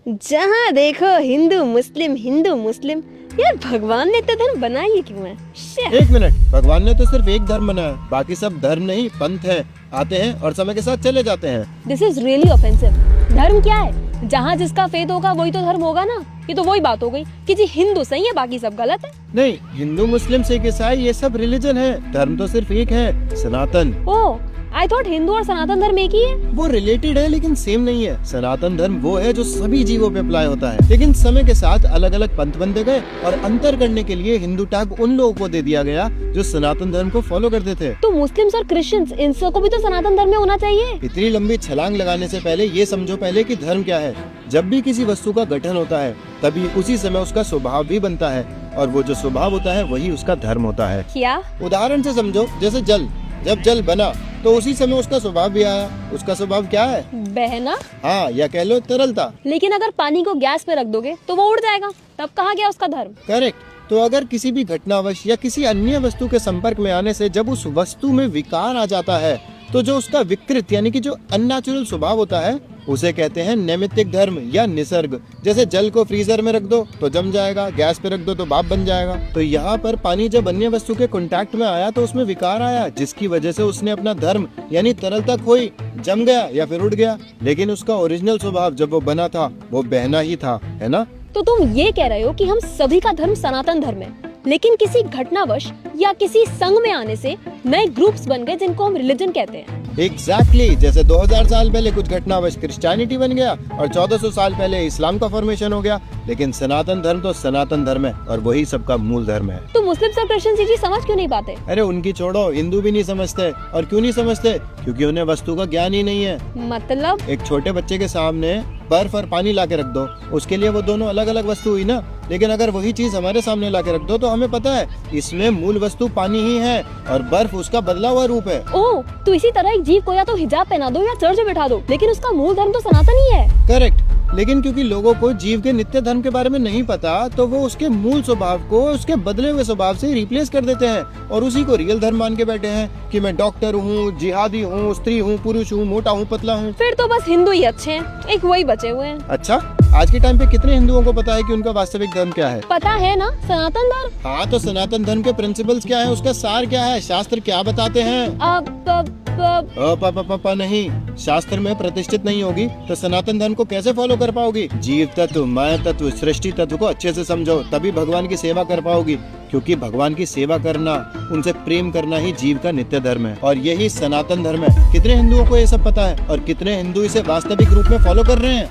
जहाँ देखो हिंदू मुस्लिम। यार भगवान ने तो धर्म बनाई क्यों है? एक मिनट, भगवान ने तो सिर्फ एक धर्म बनाया, बाकी सब धर्म नहीं पंथ है, आते हैं और समय के साथ चले जाते हैं। This is really offensive. धर्म क्या है? जहाँ जिसका फेथ होगा वही तो धर्म होगा ना। ये तो वही बात हो गई कि जी हिंदू सही है बाकी सब गलत है। नहीं, हिंदू मुस्लिम सिख ईसाई ये सब रिलीजन है, धर्म तो सिर्फ एक है, सनातन। ओह, आई थॉट हिंदू और सनातन धर्म एक ही है। वो रिलेटेड है लेकिन सेम नहीं है। सनातन धर्म वो है जो सभी जीवों पे अप्लाई होता है, लेकिन समय के साथ अलग अलग पंथ बनते गए और अंतर करने के लिए हिंदू टैग उन लोगों को दे दिया गया जो सनातन धर्म को फॉलो करते थे। तो मुस्लिम्स और क्रिश्चियंस इन सबको भी तो सनातन धर्म में होना चाहिए। इतनी लंबी छलांग लगाने से पहले ये समझो पहले कि धर्म क्या है। जब भी किसी वस्तु का गठन होता है तभी उसी समय उसका स्वभाव भी बनता है, और वो जो स्वभाव होता है वही उसका धर्म होता है। क्या? उदाहरण से समझो, जैसे जल, जब जल बना तो उसी समय उसका स्वभाव भी आया। उसका स्वभाव क्या है? बहना। हाँ, या कह लो तरलता। लेकिन अगर पानी को गैस पे रख दोगे तो वो उड़ जाएगा, तब कहाँ गया उसका धर्म? करेक्ट। तो अगर किसी भी घटनावश या किसी अन्य वस्तु के संपर्क में आने से जब उस वस्तु में विकार आ जाता है तो जो उसका विकृत यानी कि जो अननेचुरल स्वभाव होता है उसे कहते हैं नैमित्तिक धर्म या निसर्ग। जैसे जल को फ्रीजर में रख दो तो जम जाएगा, गैस पे रख दो तो भाप बन जाएगा। तो यहाँ पर पानी जब अन्य वस्तु के कांटेक्ट में आया तो उसमें विकार आया, जिसकी वजह से उसने अपना धर्म यानी तरलता खोई, जम गया या फिर उड़ गया। लेकिन उसका ओरिजिनल स्वभाव जब वो बना था वो बहना ही था, है ना? तो तुम ये कह रहे हो कि हम सभी का धर्म सनातन धर्म है, लेकिन किसी घटनावश या किसी संघ में आने से नए ग्रुप्स बन गए जिनको हम रिलीजन कहते हैं। एग्जैक्टली। जैसे 2000 साल पहले कुछ घटनावश क्रिश्चियनिटी बन गया और 1400 साल पहले इस्लाम का फॉर्मेशन हो गया, लेकिन सनातन धर्म तो सनातन धर्म है और वही सबका मूल धर्म है। तो मुस्लिम और क्रिश्चियन जी समझ क्यों नहीं पाते? अरे उनकी छोड़ो, हिंदू भी नहीं समझते। और क्यों नहीं समझते? क्योंकि उन्हें वस्तु का ज्ञान ही नहीं है। मतलब? एक छोटे बच्चे के सामने बर्फ और पानी ला के रख दो, उसके लिए वो दोनों अलग अलग वस्तु हुई ना। लेकिन अगर वही चीज हमारे सामने ला के रख दो तो हमें पता है इसमें मूल वस्तु पानी ही है और बर्फ उसका बदला हुआ रूप है। ओह, तो इसी तरह एक जीव को या तो हिजाब पहना दो या चर्च में बैठा दो, लेकिन उसका मूल धर्म तो सनातन ही है। करेक्ट। लेकिन क्योंकि लोगों को जीव के नित्य धर्म के बारे में नहीं पता तो वो उसके मूल स्वभाव को उसके बदले हुए स्वभाव से रिप्लेस कर देते हैं और उसी को रियल धर्म मान के बैठे हैं कि मैं डॉक्टर हूँ, जिहादी हूँ, स्त्री हूँ, पुरुष हूँ, मोटा हूँ, पतला हूँ। फिर तो बस हिंदू ही अच्छे हैं, एक वही बचे हुए हैं। अच्छा, आज के टाइम पे कितने हिंदुओं को पता है कि उनका वास्तविक धर्म क्या है? पता है ना, सनातन धर्म। हाँ, तो सनातन धर्म के प्रिंसिपल्स क्या है, उसका सार क्या है, शास्त्र क्या बताते हैं? नहीं, शास्त्र में प्रतिष्ठित नहीं होगी तो सनातन धर्म को कैसे फॉलो कर पाओगी? जीव तत्व, माया तत्व, सृष्टि तत्व को अच्छे से समझो, तभी भगवान की सेवा कर पाओगी। क्योंकि भगवान की सेवा करना, उनसे प्रेम करना ही जीव का नित्य धर्म है और यही सनातन धर्म है। कितने हिंदुओं को ये सब पता है और कितने हिंदू इसे वास्तविक रूप में फॉलो कर रहे हैं?